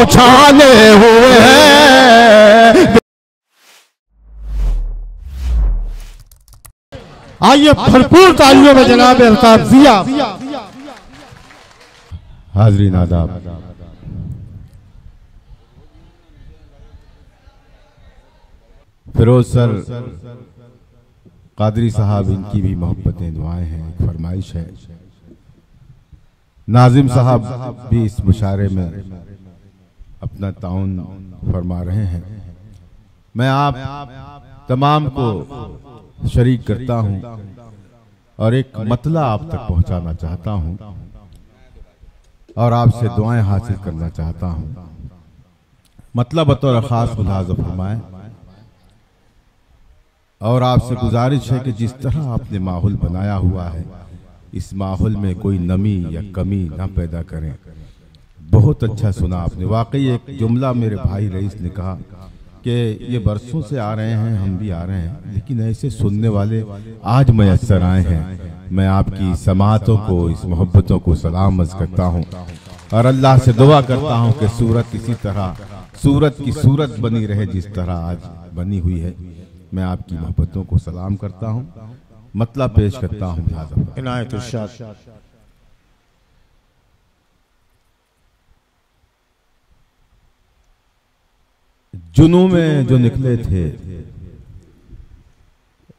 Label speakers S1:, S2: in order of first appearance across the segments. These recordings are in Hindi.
S1: छाने हुए हैं। आइए भरपूर तालियों में जनाब अल्ताफ जिया। हाज़रीन आदाब, फिरोज सर कादरी साहब, इनकी भी मोहब्बतें दुआएं हैं, एक फरमाइश है। नाजिम साहब भी इस मुशारे में अपना ताउन फरमा रहे हैं। मैं आप तमाम को शरीक करता हूं और एक मतला आप तक पहुंचाना चाहता हूं और आपसे दुआएं हासिल करना चाहता हूं। मतलब बतौर खास मुलाज़ा फरमाएं और आपसे गुजारिश है कि जिस तरह आपने माहौल बनाया हुआ है, इस माहौल में कोई नमी या कमी ना पैदा करें। बहुत अच्छा सुना आपने। वाकई एक जुमला मेरे भाई रईस ने कहा कि ये बरसों से आ रहे हैं, हम भी आ रहे हैं, लेकिन ऐसे सुनने वाले आज मैसर आए हैं। मैं आपकी समातों को, इस मोहब्बतों को सलाम अर्ज़ करता हूँ और अल्लाह से दुआ करता हूँ कि सूरत इसी तरह सूरत की सूरत बनी रहे जिस तरह आज बनी हुई है। मैं आपकी मोहब्बतों को सलाम करता हूँ। मतलब पेश करता हूँ इनायत इरशाद। जुनू में जो निकले थे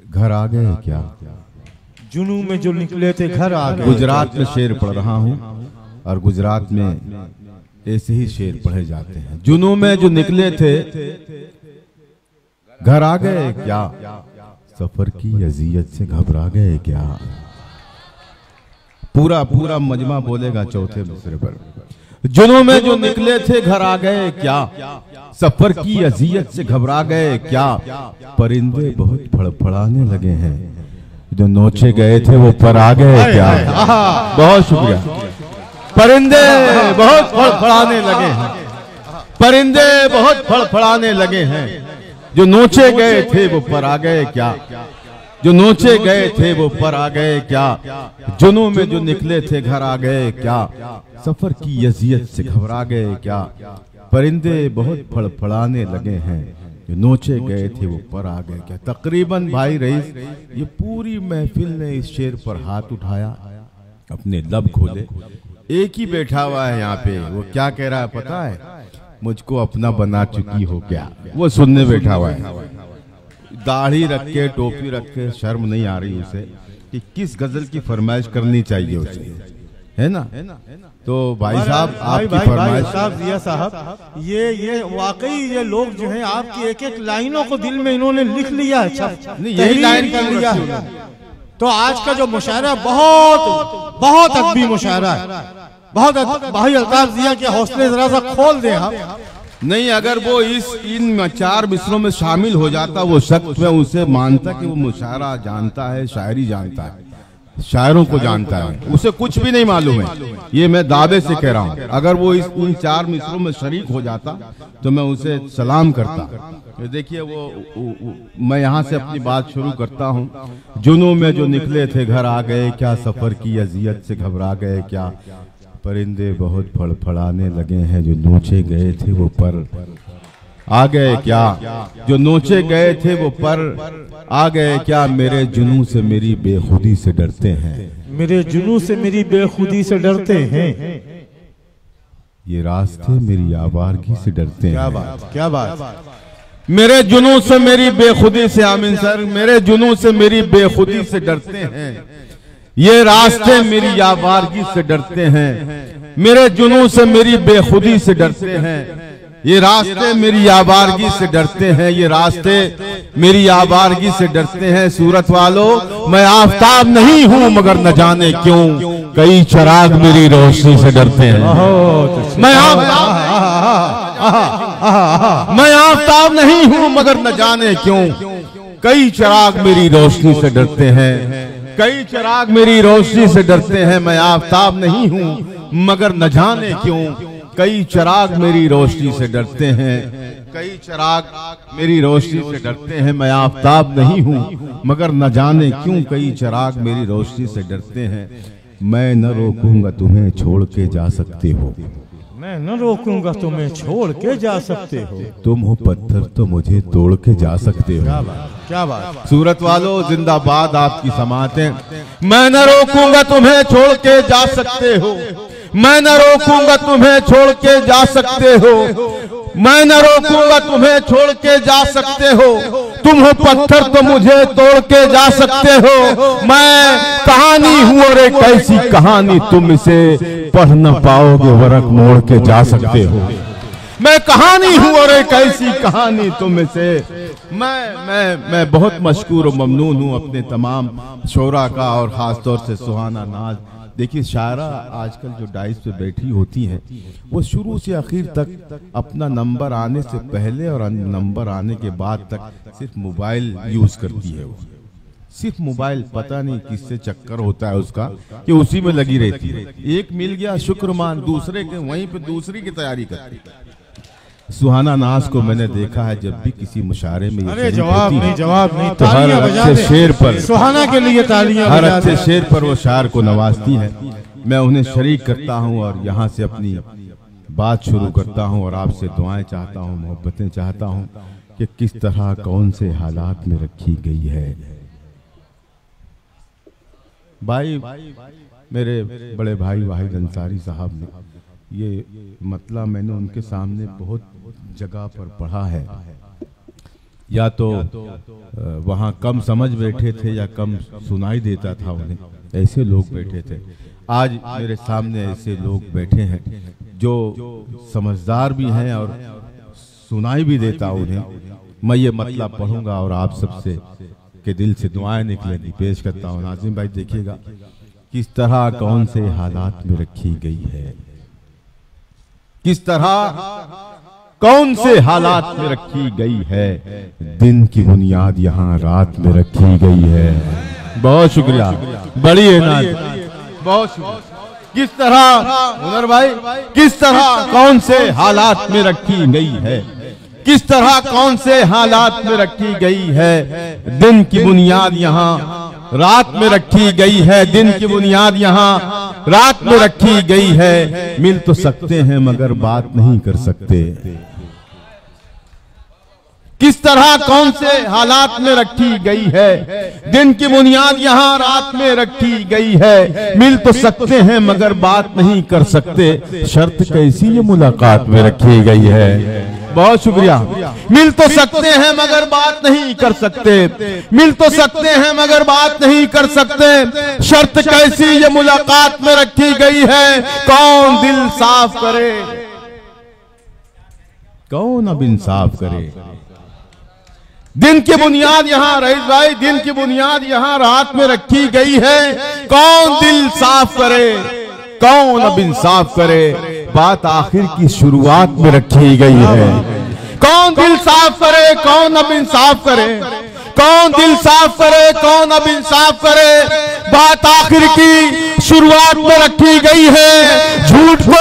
S1: घर आ गए क्या?
S2: जुनू में जो निकले थे घर आ गए।
S1: गुजरात में शेर पढ़ रहा हूँ और गुजरात में ऐसे ही शेर पढ़े जाते हैं। जुनू में जो निकले थे घर आ गए क्या? सफर की अजियत से घबरा गए क्या? पूरा पूरा मजमा बोलेगा चौथे मिसरे पर। जुनू में जो निकले थे घर आ गए क्या? सफर की अजियत से घबरा गए क्या? परिंदे बहुत फड़फड़ाने लगे हैं, जो नोचे गए थे वो पर आ गए क्या? बहुत शुक्रिया। परिंदे बहुत फड़फड़ाने लगे हैं, परिंदे बहुत फड़फड़ाने लगे हैं, जो नोचे गए थे वो पर आ गए क्या? जो नोचे गए थे वो पर आ गए क्या? जुनू में जो निकले थे घर आ गए क्या? सफर की अजियत से घबरा गए क्या? परिंदे बहुत फड़फड़ाने लगे हैं, जो नोचे गए थे वो पर आ गए क्या? तकरीबन भाई रईस ये पूरी महफिल ने इस शेर पर हाथ उठाया, अपने लब खोले। एक ही बैठा हुआ है यहाँ पे, वो क्या कह रहा है पता है? मुझको अपना बना चुकी हो क्या? वो सुनने बैठा हुआ है। दाढ़ी रख के, टोपी रख के, शर्म नहीं आ रही उसे कि किस गजल की फरमाइश करनी चाहिए उसे, है ना? तो भाई साहब आपकी फरमाइश।
S2: जिया साहब, ये वाकई ये लोग जो हैं आपकी एक एक लाइनों को दिल में इन्होंने लिख लिया है,
S1: यही लाइन कर लिया है।
S2: तो आज का जो मुशायरा बहुत बहुत अदबी मुशायरा है, बहुत। भाई अल्ताफ जिया के हौसले जरा सा खोल दें हम।
S1: नहीं, अगर वो इन 4 मिसरों में शामिल हो जाता, वो शख्स में उसे मानता कि वो मुशायरा जानता है, शायरी जानता है, शायरों को जानता है, उसे कुछ भी नहीं मालूम है। ये मैं दावे से कह रहा हूँ। अगर वो इन 4 मिसरों में शरीक हो जाता तो मैं उसे सलाम करता। देखिए वो मैं यहाँ से अपनी बात शुरू करता हूँ। जुनू में जो निकले थे घर आ गए क्या? सफर की अजियत से घबरा गए क्या? परिंदे बहुत फड़फड़ाने लगे हैं, जो नोचे गए थे वो पर आ गए क्या? जो नोचे गए थे वो पर आ गए क्या? मेरे जुनू से मेरी बेखुदी से डरते हैं,
S2: मेरे जुनू से मेरी बेखुदी से डरते हैं,
S1: ये रास्ते मेरी आवारगी से डरते हैं।
S2: क्या बात, क्या बात।
S1: मेरे जुनू से मेरी बेखुदी से, आमीन सर, मेरे जुनू से मेरी बेखुदी से डरते हैं, ये रास्ते मेरी आवारगी से डरते हैं। मेरे जुनू से मेरी बेखुदी से डरते हैं, ये रास्ते मेरी आवारगी से डरते हैं, ये रास्ते मेरी आवारगी से डरते हैं। सूरत वालों, मैं आफताब नहीं हूँ मगर न जाने क्यों कई चिराग मेरी रोशनी से डरते हैं। मैं आफताब नहीं हूँ मगर न जाने क्यों कई चिराग मेरी रोशनी से डरते हैं, कई चिराग मेरी रोशनी से डरते हैं। मैं आफताब नहीं हूँ मगर न जाने क्यों कई चिराग मेरी रोशनी से डरते हैं, कई चिराग मेरी रोशनी से डरते हैं। मैं आफताब नहीं हूँ मगर न जाने क्यों कई चिराग मेरी रोशनी से डरते हैं। मैं न रोकूंगा तुम्हें छोड़ के जा सकते हो,
S2: मैं न रोकूंगा, तुम्हें छोड़ के जा सकते हो।
S1: तुम हो पत्थर तो मुझे तोड़ के जा सकते हो।
S2: क्या बात, क्या बात।
S1: सूरत वालों जिंदाबाद आपकी समातें। मैं न रोकूंगा तुम्हें छोड़ के जा सकते हो, मैं न रोकूंगा तुम्हें छोड़ के जा सकते हो, मैं न रोकूंगा तुम्हें छोड़ के जा सकते हो। तुम हो पत्थर तो मुझे तोड़ के जा सकते हो। मैं कहानी हूं और एक ऐसी कहानी तुम इसे पढ़ न पाओगे, वरक मोड़ के जा सकते हो। मैं कहानी हूं और एक ऐसी कहानी तुम इसे। मैं बहुत मशकूर और ममनून हूं अपने तमाम शोरा का, और खास तौर से सुहाना नाज। देखिए शायरा आजकल जो डाइस पे बैठी होती हैं, वो शुरू से आखिर तक अपना नंबर आने से पहले और नंबर आने के बाद तक सिर्फ मोबाइल यूज करती है। वो सिर्फ मोबाइल, पता नहीं किससे चक्कर होता है उसका कि उसी में लगी रहती है। एक मिल गया शुक्रमान, दूसरे के वहीं पे दूसरी की तैयारी करती है। सुहाना नाज को मैंने देखा है जब भी किसी मुशायरे में
S2: अरे जवाब नहीं
S1: तो हर अच्छे शेर पर,
S2: सुहाना के लिए तालियां,
S1: हर अच्छे शेर पर वो शायर को नवाजती है। मैं उन्हें शरीक करता हूं और यहाँ से अपनी बात शुरू करता हूं और आपसे दुआएं चाहता हूं, मोहब्बतें चाहता हूं कि किस तरह कौन से हालात में रखी गई है। भाई मेरे बड़े भाई वाहिद अंसारी साहब ने ये मतलब मैंने उनके सामने बहुत जगह पर पढ़ा है। या तो वहाँ कम समझ बैठे थे या कम सुनाई देता था उन्हें, ऐसे लोग बैठे थे। आज मेरे सामने ऐसे लोग बैठे हैं जो समझदार भी हैं और सुनाई भी देता उन्हें। मैं ये मतलब पढ़ूंगा और आप सबसे के दिल से दुआएं निकलेंगी, पेश करता हूँ। नाज़िम भाई देखिएगा किस तरह कौन से हालात में रखी गई है, किस तरह कौन से हालात में रखी गई है। दिन की बुनियाद यहाँ रात में रखी गई है। बहुत शुक्रिया, बड़ी इनायत, बहुत शुक्रिया। किस तरह उमर भाई, किस तरह कौन से हालात में रखी गई है, किस तरह कौन से हालात में रखी गई है। दिन की बुनियाद यहाँ रात में रखी गई है, दिन की बुनियाद यहाँ रात में रखी गई है। मिल तो सकते हैं मगर बात नहीं कर सकते। किस तरह कौन से हालात में रखी गई है, दिन की बुनियाद यहाँ रात में रखी गई है। मिल तो सकते हैं मगर बात नहीं कर सकते, शर्त कैसी ये मुलाकात में रखी गई है। बहुत शुक्रिया। मिल तो सकते हैं मगर बात नहीं कर सकते, मिल तो सकते हैं मगर बात नहीं कर सकते, शर्त कैसी ये मुलाकात में रखी गई है। कौन दिल साफ करे, कौन अब इंसाफ करे। दिन की बुनियाद यहाँ रईस भाई, दिन की बुनियाद यहाँ रात में रखी गई है। कौन दिल साफ करे, कौन अब इंसाफ करे। बात आखिर की शुरुआत में रखी गई है। कौन दिल साफ करे, कौन अब इंसाफ करे, कौन दिल साफ करे, कौन अब इंसाफ करे। बात आखिर की शुरुआत में रखी गई है। झूठ को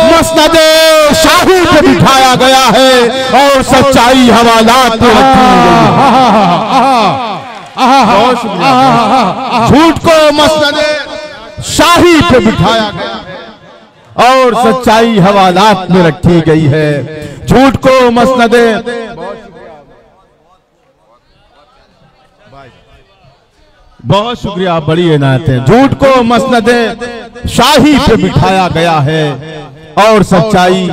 S1: मसनदे शाही पे बिठाया गया है और सच्चाई हवालात में रखी गई है। झूठ को मसनदे शाही पे बिठाया गया है और सच्चाई हवालात में रखी गई है। झूठ को मसनदे, बहुत शुक्रिया, बड़ी इनायत है। झूठ को मसनदे शाही पे बिठाया गया है और सच्चाई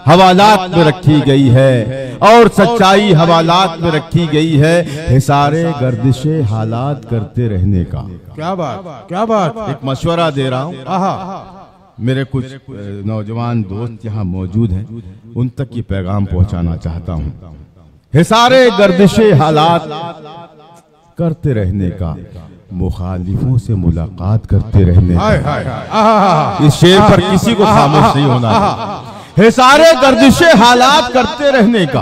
S1: हवालात में रखी गई है, और सच्चाई हवालात में रखी गई है। हिसारे गर्दिशे हालात करते रहने का।
S2: क्या बात, क्या बात।
S1: एक मशवरा दे रहा हूँ, मेरे कुछ नौजवान दोस्त यहाँ मौजूद हैं, उन तक ये पैगाम पहुंचाना चाहता हूँ। हिसारे गर्दिशे हालात करते रहने का, मुखालिफों से मुलाकात करते रहने का। इस शेर पर किसी को खामोश नहीं होना। हिसारे गर्दिशे हालात करते रहने का,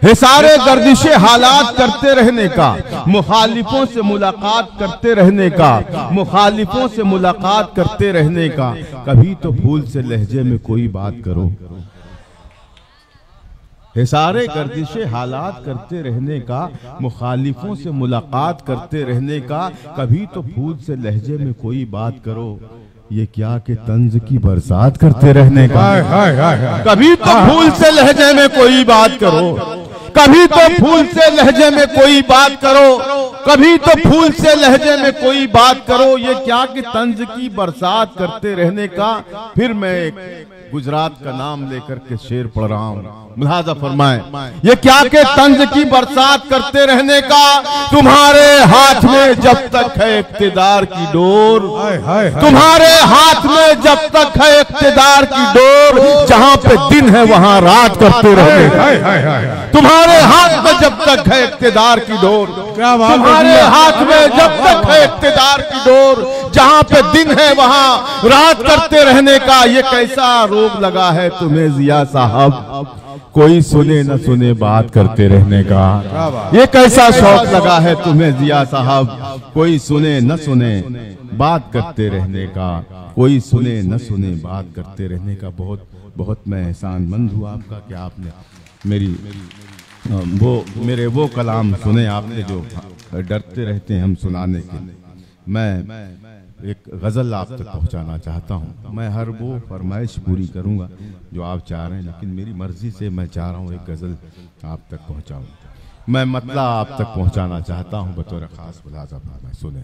S1: हिसारे गर्दिशे हालात करते रहने का, मुखालिफों से मुलाकात करते रहने का, मुखालिफों से मुलाकात करते रहने का। कभी तो फूल से लहजे में कोई बात करो। हिसारे गर्दिशे हालात करते रहने का, मुखालिफों से मुलाकात करते रहने का। कभी तो फूल से लहजे में कोई बात करो। ये क्या कि तंज की बरसात करते रहने का। कभी तो फूल से लहजे में कोई बात करो, कभी तो फूल से लहजे में कोई बात करो, कभी तो फूल से लहजे में कोई बात करो। ये क्या कि तंज की बरसात करते रहने का। फिर मैं एक गुजरात का नाम लेकर के शेर पढ़ रहा हूँ, मुलाजा फरमाएं। ये क्या के तंज की बरसात करते रहने का, तुम्हारे हाथ में जब तक है इख्तिदार की डोर, तुम्हारे हाथ में जब तक है इख्तिदार की डोर, जहाँ पे दिन है वहाँ रात करते रहने का। तुम्हारे हाथ में जब तक है इख्तिदार की डोर, तुम्हारे हाथ में जब तक है इख्तिदार की डोर, जहाँ पे दिन है वहाँ रात करते रहने का। ये कैसा रोग लगा है तुम्हें जिया साहब, कोई सुने न सुने बात करते रहने का। ये कैसा शौक लगा है तुम्हें जिया साहब, कोई सुने न सुने बात करते रहने का, कोई सुने न सुने बात करते रहने का। बहुत बहुत मैं एहसानमंद हूँ आपका कि आपने मेरी मेरे वो कलाम सुने आपने जो डरते रहते हैं हम सुनाने के। मैं एक गज़ल आप तक पहुंचाना चाहता हूं। मैं हर वो फरमाइश पूरी करूंगा जो आप चाह रहे हैं, लेकिन मेरी मर्जी से मैं चाह रहा हूं एक गज़ल आप तक पहुंचाऊं। मैं मतला आप तक पहुंचाना चाहता हूं बतौर खास मुलाज़ा फरमाएं, सुने।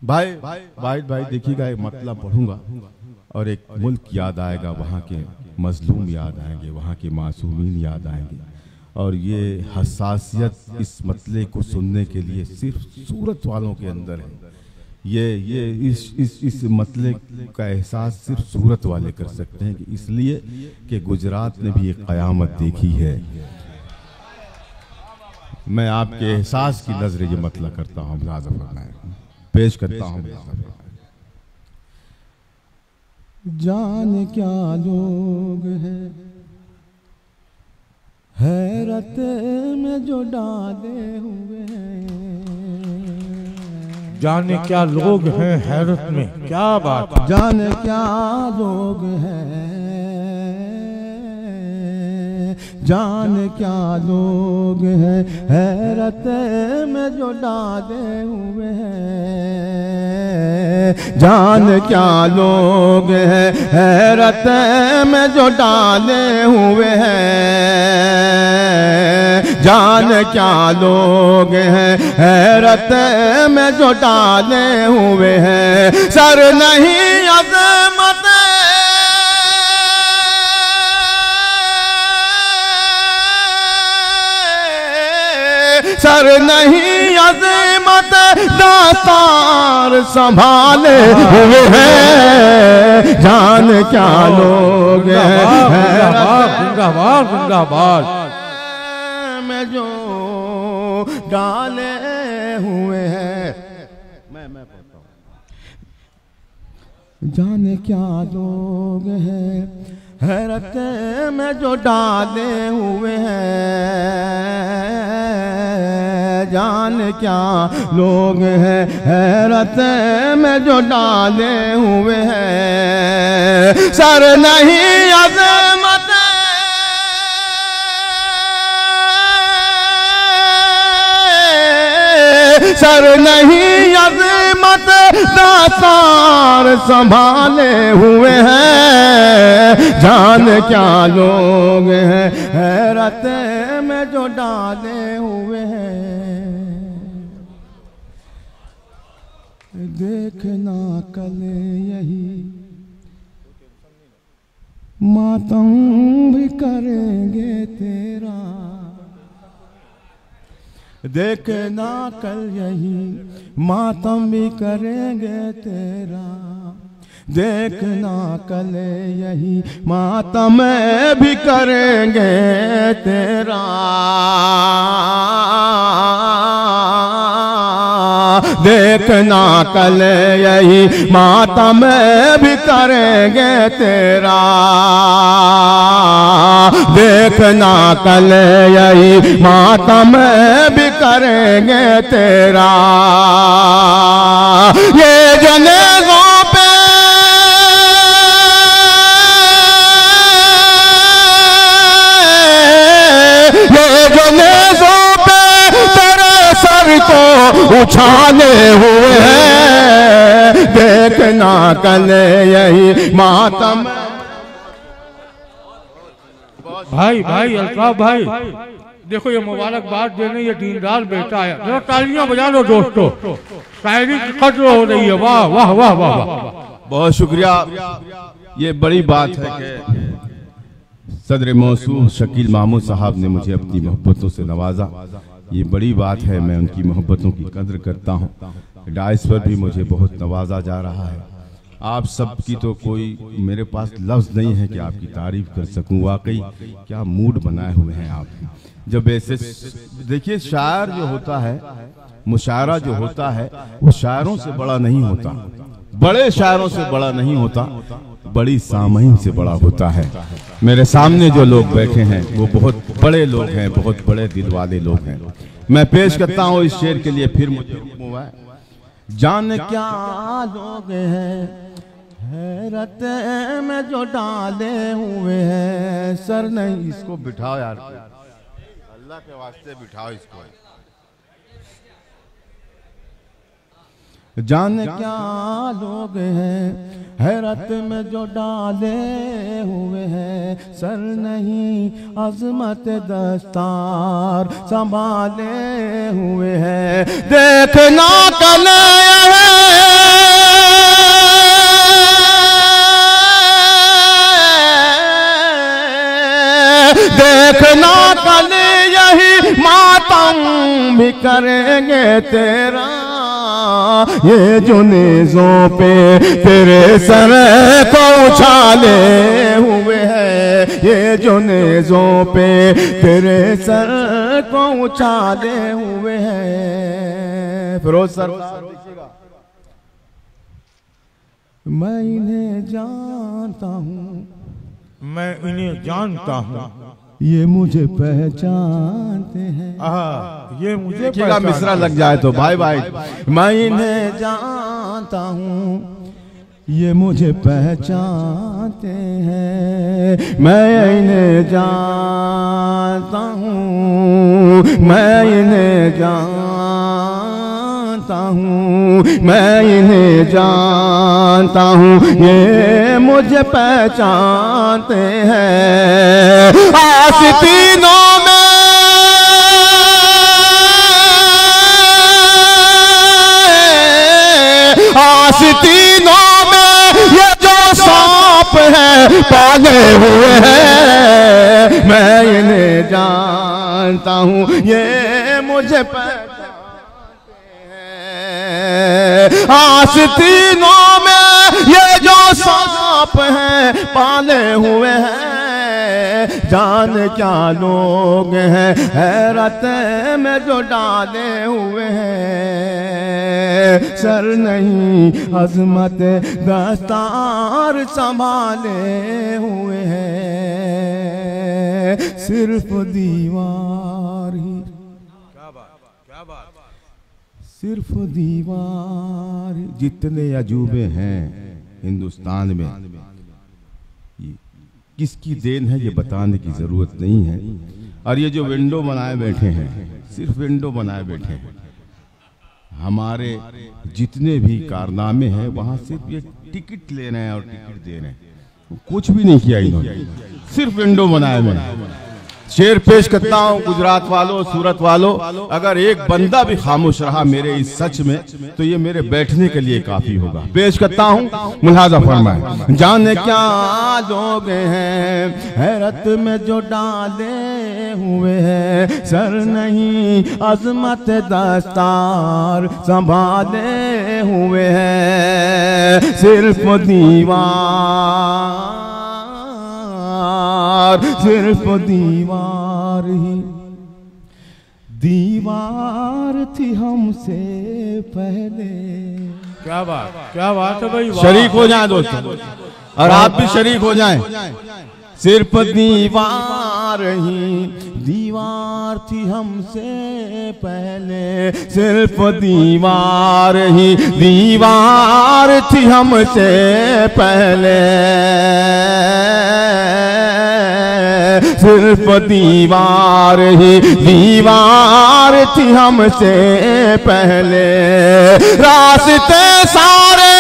S1: भाई देखिएगा, एक मतलब पढ़ूंगा और एक मुल्क याद आएगा, वहाँ के मजलूम याद आएंगे, वहाँ के मासूमीन याद आएंगे। और ये हसासियत इस मतले को सुनने के लिए सिर्फ सूरत वालों के अंदर है। ये इस मतले का एहसास सिर्फ सूरत वाले कर सकते हैं, कि इसलिए कि गुजरात ने भी एक क़यामत देखी है। मैं आपके एहसास की नजर ये मतला करता हूँ, पेश करता हूँ। जान क्या लोग हैं हैरत में जो डाले हुए हैं,
S2: जाने क्या लोग हैं हैरत में, क्या बात।
S1: जाने क्या लोग हैं, जाने क्या लोग हैं हैरत में जो डाले हुए हैं, जान क्या लोग हैं हैरत में जो डाले हुए हैं, जान क्या लोग हैं हैरत में जो डाले हुए हैं। सर नहीं अज़मत सर नहीं अज़मत दातार संभाले हुए हैं, जान क्या लोग हैं
S2: जिंदाबाद जिंदाबाद
S1: में जो डाले हुए हैं। मैं पढ़ता हूँ। जाने क्या लोग हैं हैरत में जो डाले हुए हैं, जान क्या लोग हैं हैरत में जो डाले हुए हैं। सर नहीं अज़मत सर नहीं अज़मत दातार संभाले हुए हैं, जान क्या लोग हैं हैरत में जो डाले हुए हैं। देखना कल यही मातम भी करेंगे तेरा, देखना कल यही मातम भी करेंगे तेरा, देखना कल यही मातम भी करेंगे तेरा, देखना कल यही मातम भी करेंगे तेरा, देखना कल यही मातम भी करेंगे तेरा। ये जनेज़ों पे उछाले हुए हैं, देखना कल यही मातम।
S2: भाई भाई अल्ताफ भाई, देखो ये मुबारकबाद देने ये दीनदार बेटा है, जरा तालियां बजा लो दोस्तों, शायरी की कद्र हो रही है। वाह वाह वाह वाह वाह,
S1: बहुत शुक्रिया। ये बड़ी बात है कि सदर मौसूम शकील मामूद साहब ने मुझे अपनी मोहब्बतों से नवाजा। ये बड़ी बात है, मैं उनकी मोहब्बतों की कद्र करता हूँ। डाइस पर भी मुझे बहुत नवाजा जा रहा है। आप सब की तो कोई मेरे पास लफ्ज़ नहीं है कि आपकी तारीफ कर सकूं। वाकई क्या मूड बनाए हुए हैं आप। जब ऐसे देखिए, शायर जो होता है, मुशायरा जो होता है, वो शायरों से बड़ा नहीं होता, बड़े शायरों से बड़ा नहीं होता, बड़ी सामईन से बड़ा होता है। मेरे सामने जो लोग बैठे हैं वो बहुत बड़े लोग हैं, बहुत बड़े दिल वाले लोग हैं। मैं पेश करता हूँ इस शेर के लिए, फिर मुझे हुक्म हुआ है। जान क्या लोग हैं हैरत में जो डाले हुए हैं, सर नहीं, इसको बिठाओ यार, अल्लाह के वास्ते बिठाओ इसको। जान क्या लोग हैं हैरत में जो डाले हुए हैं, सर नहीं अजमत दस्तार संभाले हुए हैं, देखना कल देखना कल यही मातम भी करेंगे तेरा, ये जो नेज़ों पे तेरे सर को उछाले हुए हैं, ये जो नेज़ों पे तेरे सर को उछाले हुए हैं। फिरोज सर, मैं इन्हें जानता हूँ,
S2: मैं इन्हें जानता हूँ,
S1: ये मुझे पहचानते हैं।
S2: ये मुझे
S1: देखिएगा मिसरा लग जाए तो भाई भाई। मैं इन्हें जानता हूँ, ये मुझे पहचानते हैं, मैं इन्हें जानता हूँ, मैं इन्हें जानता हूँ, मैं इन्हें जानता हूँ, ये मुझे पहचानते हैं। आस्तीनों में आस्तीनों में ये जो सांप है पाले हुए हैं, मैं इन्हें जानता हूँ, ये मुझे पहचानते हैं। आस्तीनों में ये जो सांप है पाले हुए हैं, जान क्या लोग हैं हैरत में जो डाले हुए हैं, सर नहीं अजमत दस्तार संभाले हुए हैं, सिर्फ दीवार ही,
S2: क्या बात,
S1: सिर्फ दीवार। जितने अजूबे हैं हिंदुस्तान में, किसकी देन है ये बताने की जरूरत नहीं है। और ये जो विंडो बनाए बैठे हैं, सिर्फ विंडो बनाए बैठे हैं। हमारे जितने भी कारनामे हैं वहां सिर्फ ये टिकट ले रहे हैं और टिकट दे रहे हैं, कुछ भी नहीं किया इन्होंने, सिर्फ विंडो बनाए हुए हैं। शेर पेश करता हूँ गुजरात वालों, सूरत वालों, अगर एक बंदा भी खामोश रहा मेरे इस सच में तो ये मेरे बैठने के लिए काफी होगा। पेश करता हूँ, मुलाजा फरमाए। जाने क्या लोग हैं हैरत में जो डाले हुए हैं, सर नहीं अजमत दस्तार संभाले हुए हैं, सिर्फ दीवार, सिर्फ दीवार ही, दीवार थी हमसे पहले।
S2: क्या बात है भाई,
S1: शरीक हो जाएं दोस्तों, और आप भी शरीक हो जाएं। सिर्फ दीवार ही, दीवार थी हमसे पहले, सिर्फ दीवार ही, दीवार थी हमसे पहले, सिर्फ दीवार ही दीवार थी हमसे पहले। रास्ते सारे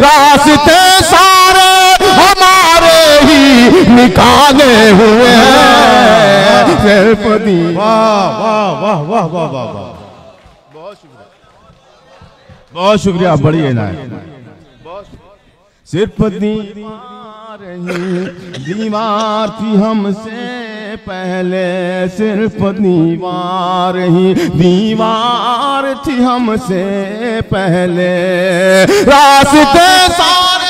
S1: रास्ते सारे हमारे ही निकाले हुए हैं सिर्फ
S2: वाह वाह वाह वाह वाह वाह वाह।
S1: बहुत शुक्रिया, बड़ी इनायत। सिर्फ दीवार ही दीवार थी हमसे पहले, सिर्फ दीवार ही दीवार थी हमसे पहले। रास्ते सारे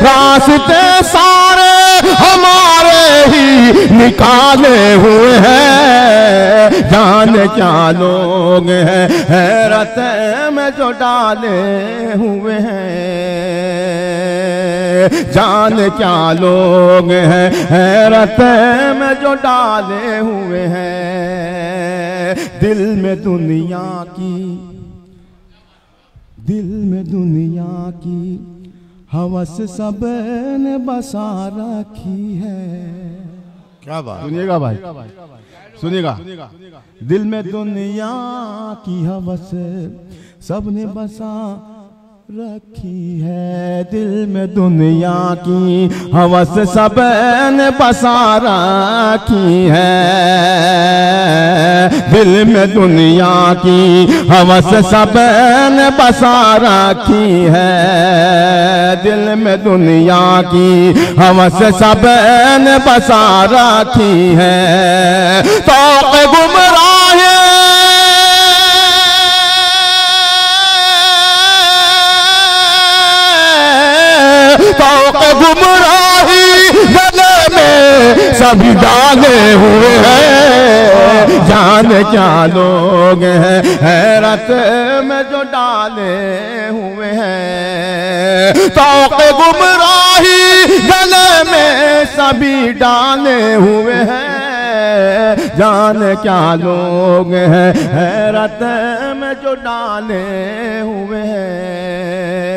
S1: रास्ते सारे हमारे ही निकाले हुए हैं। जाने क्या लोग हैं हैरत में जो डाले हुए हैं। जाने क्या लोग हैं हैरत में जो डाले हुए हैं। दिल में दुनिया की हवस सब ने बसा रखी है।
S2: क्या बात,
S1: सुनिएगा भाई, सुनिएगा। दिल में दुनिया की हवस सब ने बसा रखी है। दिल में दुनिया की हवस सब ने बसा रखी है। दिल में दुनिया की हवस सब ने बसा रखी है। दिल में दुनिया की हवस सब ने बसा रखी है। तो गुमराह गुमराही गले में सभी डाले हुए हैं। जाने क्या लोग हैं हैरत में जो डाले हुए हैं। तो गुमराही गले में सभी डाले हुए हैं। जाने क्या लोग हैं हैरत में जो डाले हुए हैं।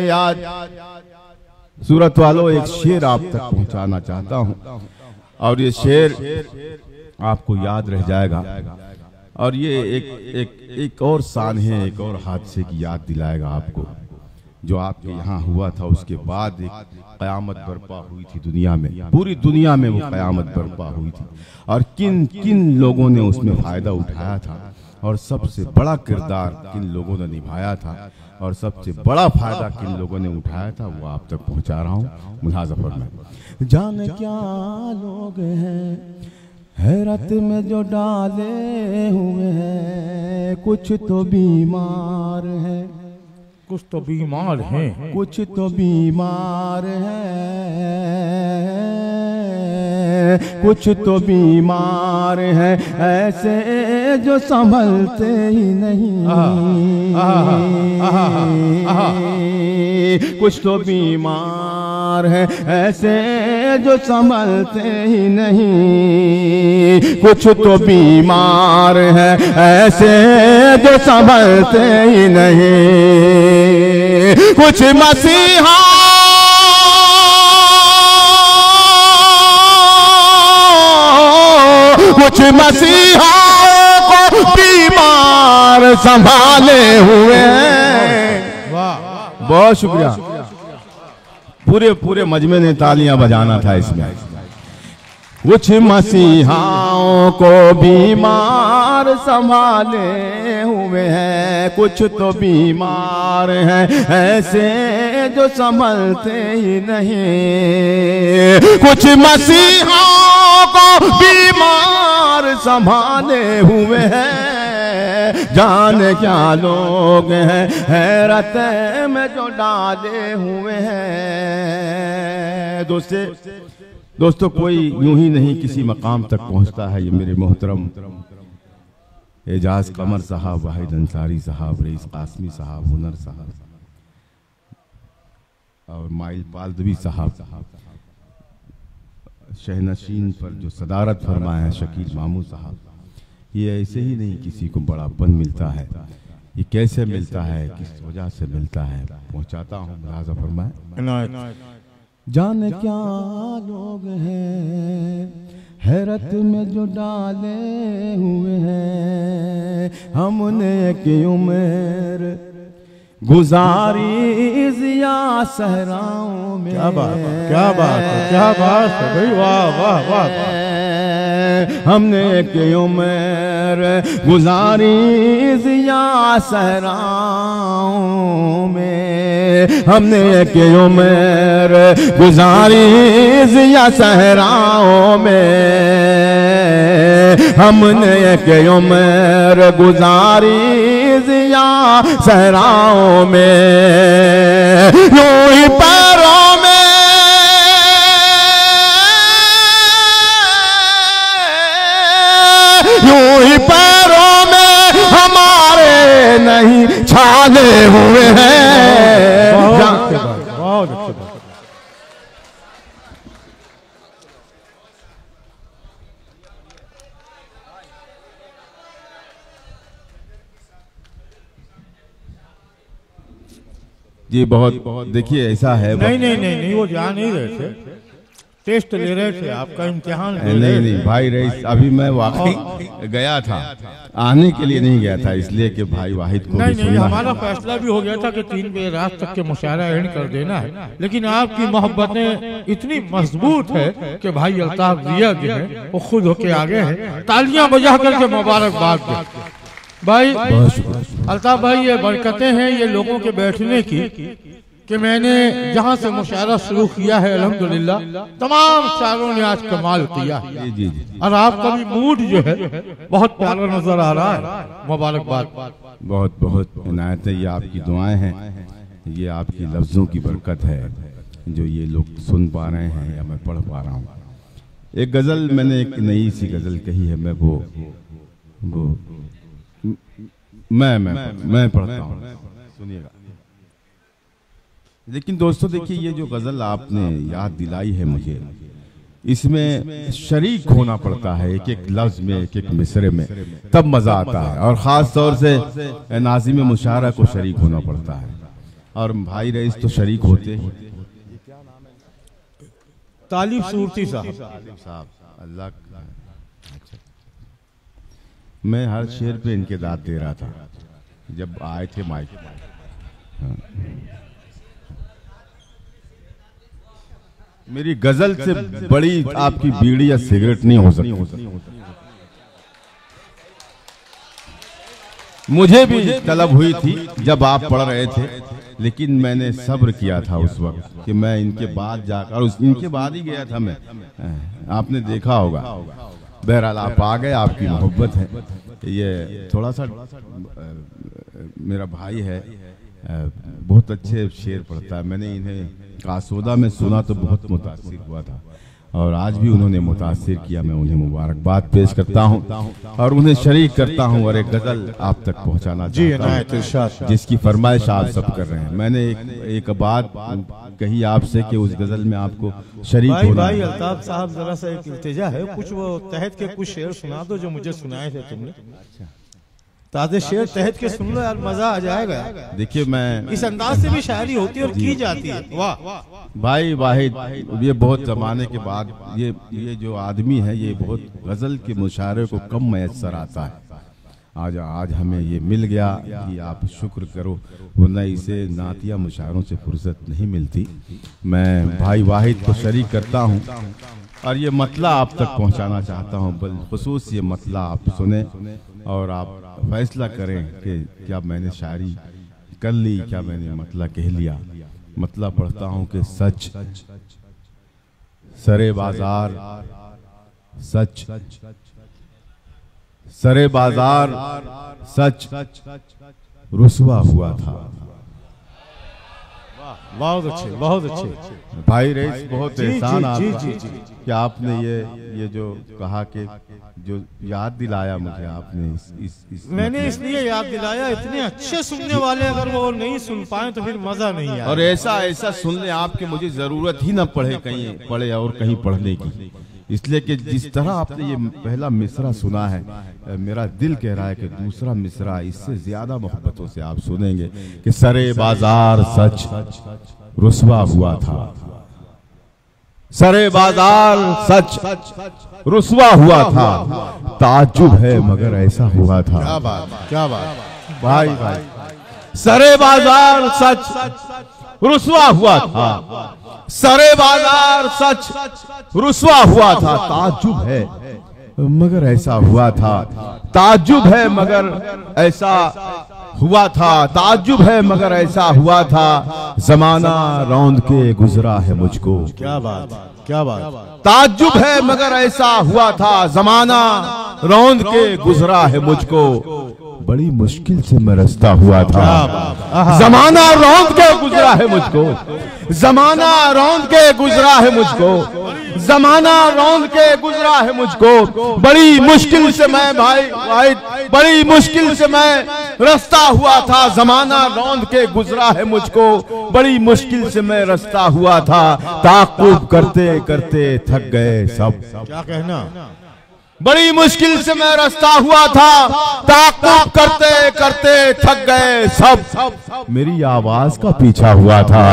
S1: याद सूरत वालों, एक शेर आप तक पहुंचाना चाहता हूं और ये शेर आपको याद रह जाएगा। और ये एक और शान है, एक और हादसे की याद दिलाएगा आपको जो आपके यहाँ हुआ था। उसके बाद एक कयामत बर्पा हुई थी दुनिया में, पूरी दुनिया में वो कयामत बर्पा हुई थी। और किन किन लोगों ने उसमें फायदा उठाया था और सबसे बड़ा किरदार किन लोगों ने निभाया था और सबसे बड़ा फायदा किन लोगों ने उठाया था, वो आप तक पहुंचा रहा हूं मुलाज़ा में। जाने क्या लोग हैं हैरत में जो डाले हुए हैं। कुछ तो बीमार है,
S2: कुछ तो बीमार हैं,
S1: कुछ तो बीमार है, कुछ तो बीमार है ऐसे जो संभलते ही नहीं। कुछ तो बीमार है ऐसे जो संभलते ही नहीं। कुछ तो बीमार है ऐसे जो संभलते ही नहीं। कुछ मसीहा कुछ मसीहाओं को बीमार संभाले हुए हैं। बहुत शुक्रिया, पूरे मजमे ने तालियां बजाना था इसमें। कुछ मसीहाओं को बीमार संभाले हुए हैं। कुछ तो बीमार हैं ऐसे जो संभलते ही नहीं। कुछ मसीहाओं को बीमार संभाले हुए हैं। जाने क्या लोग हैं हैरत में जो डाले हुए हैं। दोस्तों कोई यूं ही नहीं किसी मकाम तक पहुंचता है। ये मेरे मोहतरम एजाज कमर साहब, वाहिद अंसारी साहब, रईस कासमी साहब, हुनर साहब और माइल पालदवी साहब, शहनशीन पर जो सदारत फरमाए हैं शकील मामू साहब, ये ऐसे ही नहीं किसी को बड़ापन मिलता है, ये कैसे मिलता है, किस वजह से मिलता है, पहुंचाता हूँ। मुलाजा फरमाए। जाने क्या लोग हैं हैरत में जो डाले हुए हैं, हमने की उम्र गुजारी जिया सहराओं में।
S2: क्या बात है, क्या बात है, क्या बात है भाई, वाह वाह वाह।
S1: हमने की उम्र गुजारी जिया सहराओं में, हमने की उम्र गुजारी जिया सहराओं में, हमने की उम्र गुजारी जिया सहराओं में। यूं ही पैरों में यूं ही पैरों में हमारे नहीं छाले हुए हैं।
S2: बहुत अच्छी बात।
S1: ये बहुत देखिए ऐसा है।
S2: नहीं वो जा नहीं रहे थे, टेस्ट ले रहे थे, आपका इम्तिहान ले
S1: नहीं
S2: रहे
S1: नहीं
S2: थे।
S1: भाई रईस, अभी मैं वाकई गया था, आने के लिए नहीं गया था, इसलिए कि भाई वाहिद को भी
S2: नहीं
S1: सुनना है।
S2: हमारा फैसला भी हो गया था कि 3 बजे रात तक के मुशायरा एंड कर देना है, लेकिन आपकी मोहब्बतें इतनी मजबूत है कि भाई अल्ताफ जिया जो है वो खुद होके आगे हैं। तालियां बजा करके मुबारकबाद दे भाई। अल्ताफ भाई ये बरकतें हैं ये लोगों के बैठने की कि मैंने जहां से मुशायरा शुरू किया है अल्हम्दुलिल्लाह तमाम शायरों ने आज कमाल किया है।
S1: जी।
S2: और आपका भी मूड जो है बहुत प्यारा नजर आ रहा है, मुबारकबाद।
S1: बहुत बहुत इनायत है, ये आपकी दुआएं हैं, ये आपकी लफ्ज़ों की बरकत है जो ये लोग सुन पा रहे हैं या मैं पढ़ पा रहा हूँ। एक गज़ल मैंने एक नई सी गज़ल कही है, मैं वो मैं पढ़ता हूँ, सुनिएगा। लेकिन दोस्तों देखिए ये जो गज़ल आपने याद दिलाई है मुझे, इसमें शरीक होना पड़ता है, एक एक लफ्ज़ में, एक एक मिसरे में, तब मज़ा आता है। और ख़ास तौर से नाज़िम मुशायरा को शरीक होना पड़ता है, और भाई रईस तो शरीक होते ही।
S2: तालिब सूरती साहब
S1: अल्लाह, मैं हर शेर पे इनके दाद दे रहा था जब आए थे माइक। मेरी गजल से बड़ी आपकी बीड़ी या सिगरेट नहीं हो सकती। मुझे भी तलब हुई थी जब आप पढ़ रहे थे, लेकिन मैंने सब्र किया था उस वक्त कि मैं इनके बाद जाकर, और इनके बाद ही गया था मैं, आपने देखा होगा। बहरहाल आप आ गए, आपकी मोहब्बत है। ये थोड़ा सा मेरा भाई है, बहुत अच्छे शेर पढ़ता है। मैंने इन्हें कासोदा में सुना तो बहुत मुतासिर हुआ था, और आज भी उन्होंने मुतासिर किया। मैं उन्हें मुबारकबाद पेश करता हूँ और उन्हें शरीक करता हूँ, और एक गज़ल आप तक पहुँचाना चाहता हूँ जिसकी फरमाइश आप सब कर रहे हैं। मैंने एक बात कही आपसे कि उस गज़ल में आपको शरीक होना
S2: भाई
S1: है।
S2: अल्ताफ साहब जरा सा एक इल्तिजा है, कुछ वो तहत के कुछ शेर सुना दो जो मुझे सुनाए थे तुमने। ताज़े शेर तहत के सुन लो यार, मजा आ जाएगा।
S1: देखिए मैं
S2: इस अंदाज से भी शायरी होती है और की जाती है। वाह
S1: भाई वाहिद, ये बहुत जमाने के बाद ये जो आदमी है ये बहुत गज़ल के मुशायरे को कम मैसर आता है। आज हमें ये मिल गया कि आप शुक्र करो, वरना इसे नातिया मुशायरों से फुर्सत नहीं मिलती। मैं भाई वाहिद को शरीक करता हूँ और ये मतला आप तक पहुँचाना चाहता हूँ। बलखुसूस ये मतला आप सुने और आप फैसला करें कि क्या मैंने शायरी कर ली, क्या मैंने मतला कह लिया। मतला पढ़ता हूँ कि सच सरे बाजार, सच सरे बाजार सच रुसवा हुआ था।
S2: बहुत अच्छे, बहुत अच्छे
S1: भाई रईस, बहुत एहसान आपका
S2: जी।
S1: कि आपने ये जो कहा कि जो याद दिलाया मुझे आपने इस
S2: मैंने इसलिए याद दिलाया, इतने अच्छे सुनने वाले अगर वो नहीं सुन पाए तो फिर मजा नहीं आया।
S1: और ऐसा सुन ले आपके मुझे जरूरत ही ना पड़े कहीं पढ़े और कहीं पढ़ने की, इसलिए कि जिस तरह आपने ये पहला मिसरा सुना है, मेरा दिल कह रहा है कि दूसरा मिसरा इससे ज्यादा मोहब्बतों से आप सुनेंगे कि सरे बाजार सच रुसवा हुआ था, सरे बाजार सच रुसवा हुआ था, ताज्जुब है मगर ऐसा हुआ था।
S2: क्या बात, क्या बात
S1: भाई भाई, सरे बाजार सच रुसवा हुआ था, सरे बाजार सच रुसवा हुआ था, ताज्जुब है मगर ऐसा हुआ था, ताज्जुब है मगर ऐसा हुआ था, ताज्जुब है मगर ऐसा हुआ था, जमाना रौंद के गुजरा है मुझको।
S2: क्या बात, क्या बात,
S1: ताज्जुब है मगर ऐसा हुआ था, जमाना रौंद के गुजरा है मुझको, बड़ी मुश्किल से मैं रास्ता हुआ था, जमाना रौंद के गुजरा है मुझको, जमाना रौंद के गुजरा है मुझको, जमाना रौंद के गुजरा है मुझको, बड़ी मुश्किल से मैं भाई बड़ी मुश्किल से मैं रास्ता हुआ था, जमाना रौंद के गुजरा है मुझको, बड़ी मुश्किल से मैं रास्ता हुआ था, ताक़ुब करते करते थक गए सब।
S2: क्या कहना,
S1: बड़ी मुश्किल से मैं रास्ता हुआ था, ताक़ुब करते करते थक गए सब, मेरी आवाज का पीछा हुआ था,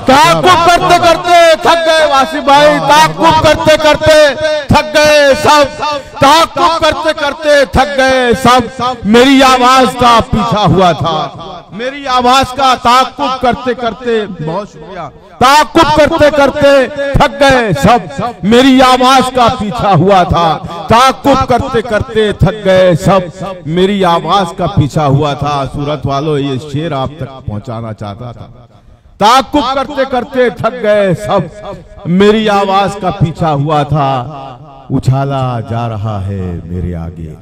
S1: ताक़ुब करते करते थक गए वासिफ भाई, ताक़ुब करते करते थक गए सब, ताक़ुब करते करते थक गए सब, मेरी आवाज का पीछा हुआ था, मेरी आवाज का ताक़ुब करते करते, बहुत शुक्रिया, ताक़ुब करते करते थक गए सब, मेरी आवाज का पीछा हुआ था, ताक़ुब करते करते थक गए सब, मेरी आवाज का पीछा हुआ था। सूरत वालों, ये शेर आप तक पहुंचाना चाहता था, ताक़ुब करते करते थक गए सब, मेरी आवाज का पीछा हुआ था, उछाला जा रहा है मेरे आगे,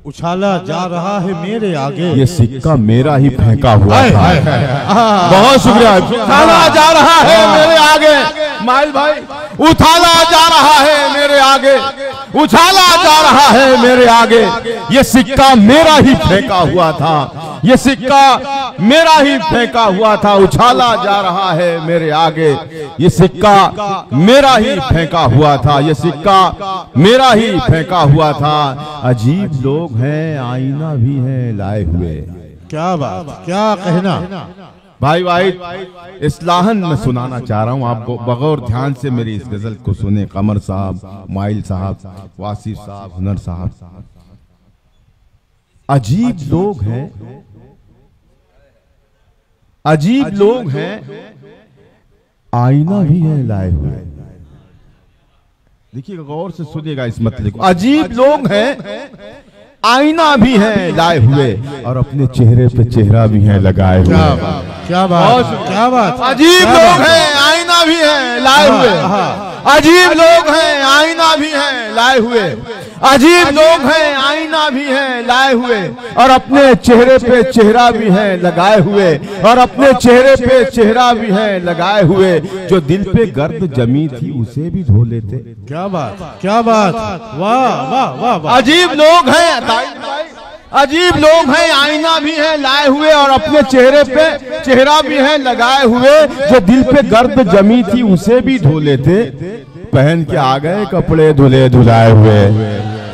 S2: उछाला जा रहा है मेरे आगे,
S1: ये सिक्का मेरा ही फेंका हुआ था। बहुत शुक्रिया। उछाला जा रहा है मेरे आगे, माइल भाई, उछाला जा रहा है मेरे आगे, उछाला जा रहा है मेरे आगे, ये सिक्का मेरा ही फेंका हुआ था, ये सिक्का मेरा ही फेंका हुआ था, उछाला जा रहा है मेरे आगे, ये सिक्का मेरा ही फेंका हुआ था, ये सिक्का मेरा ही फेंका हुआ था, अजीब लोग हैं आईना भी हैं लाए हुए।
S2: क्या बात, क्या कहना
S1: भाई भाई, इस्लाहन मैं सुनाना चाह रहा हूँ, आप बगैर ध्यान से मेरी इस गजल को सुने। कमर साहब, माइल साहब, वासिफ साहब, हुनर साहब, अजीब लोग हैं, अजीब लोग हैं आईना भी है लाए हुए। देखिए गौर से सुनिएगा इस मतले को, अजीब लोग हैं आईना भी है लाए हुए, और अपने चेहरे पे चेहरा भी है लगाए हुए।
S2: क्या बात, क्या बात,
S1: अजीब लोग हैं आईना भी है लाए हुए, अजीब लोग हैं आईना भी है लाए हुए, अजीब लोग हैं आईना भी है लाए हुए, और अपने चेहरे पे चेहरा भी है लगाए हुए, और अपने चेहरे पे चेहरा भी है लगाए हुए, जो दिल पे गर्द जमी थी उसे भी धो लेते।
S2: क्या बात, क्या बात, वाह वाह वाह,
S1: अजीब लोग हैं, अजीब लोग हैं आईना भी है लाए हुए, और अपने चेहरे पे चेहरा भी है लगाए हुए, जो दिल पे गर्द जमी थी उसे भी धो लेते, पहन के आ गए कपड़े धुले धुलाए हुए,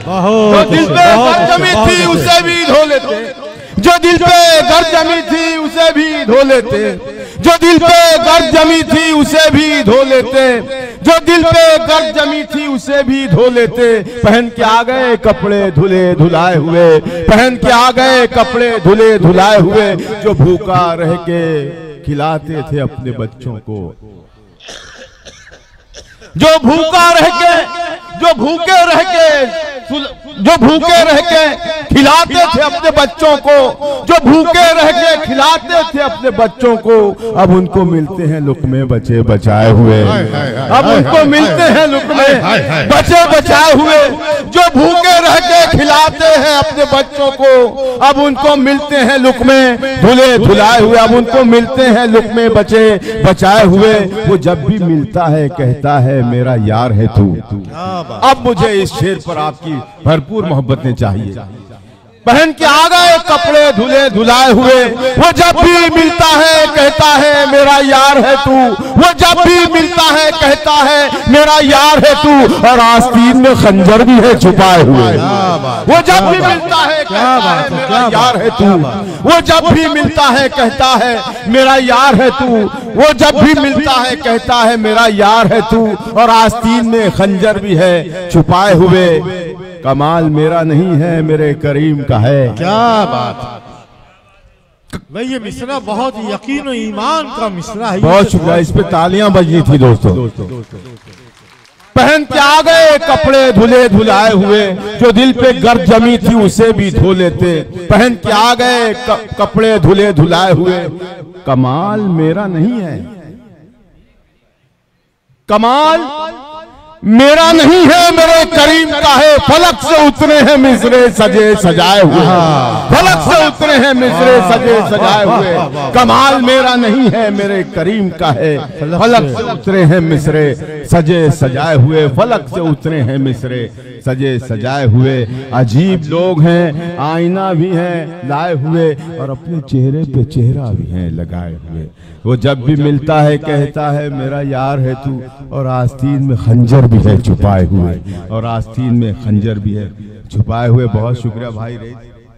S1: जो दिल पे गर्द जमी थी उसे भी धो लेते, जो दिल पे गर्द जमी थी उसे भी धो लेते, जो दिल पे गर्द जमी थी उसे भी धो लेते, जो दिल पे गर्द जमी थी उसे भी धो लेते, पहन के आ गए कपड़े धुले धुलाए हुए, पहन के आ गए कपड़े धुले धुलाए हुए, जो भूखा रह के खिलाते थे अपने बच्चों को, जो भूखा रह के, जो भूखे रह के, जो भूखे रह के खिलाते थे अपने बच्चों को, जो भूखे रह के खिलाते थे अपने बच्चों को, अब उनको मिलते हैं लुक़मे बचे बचाए हुए, अब उनको मिलते हैं लुक़मे बचे बचाए हुए, जो भूखे रह के खिलाते हैं अपने बच्चों को, अब उनको मिलते हैं लुक़मे धुले धुलाए हुए, अब उनको मिलते हैं लुक़मे बचे बचाए हुए, वो जब भी मिलता है कहता है मेरा यार है तू। अब मुझे इस शेर पर आपकी भरपूर मोहब्बतें चाहिए। पहन के आ गए कपड़े धुले धुलाए हुए। वो जब भी मिलता है कहता है मेरा यार है तू, वो जब भी मिलता है कहता है मेरा यार है तू, और आस्तीन में खंजर भी है छुपाए हुए। वो जब भी मिलता है कहता है मेरा यार है तू, वो जब भी मिलता है कहता है मेरा यार है तू, वो जब भी मिलता है कहता है मेरा यार है तू, और आस्तीन में खंजर भी है छुपाए हुए। कमाल मेरा नहीं है मेरे करीम का है।
S2: क्या बात भाई, ये मिसरा बहुत यकीन और ईमान का मिसरा है।
S1: बहुत शुक्रिया, इस पे तालियां बजनी थी दोस्तों। पहन के आ गए कपड़े धुले धुलाए हुए, जो दिल पे गर्द जमी थी उसे भी धो लेते। पहन के आ गए कपड़े धुले धुलाए हुए। कमाल मेरा नहीं है, कमाल मेरा नहीं है मेरे करीम का है। फलक से उतरे हैं मिसरे सजे सजाए हुए, फलक से उतरे हैं मिसरे सजे सजाए हुए। कमाल मेरा नहीं है मेरे करीम का है। फलक से उतरे हैं मिसरे सजे सजाए हुए, फलक से उतरे हैं मिसरे सजे सजाए हुए। अजीब लोग हैं, आईना भी है लाए हुए, और अपने चेहरे पे चेहरा भी है लगाए हुए। वो जब भी मिलता है कहता है मेरा यार है तू, और आस्तीन में खंजर भी है छुपाए हुए, और आस्तीन में खंजर भी है छुपाए हुए। बहुत शुक्रिया भाई रे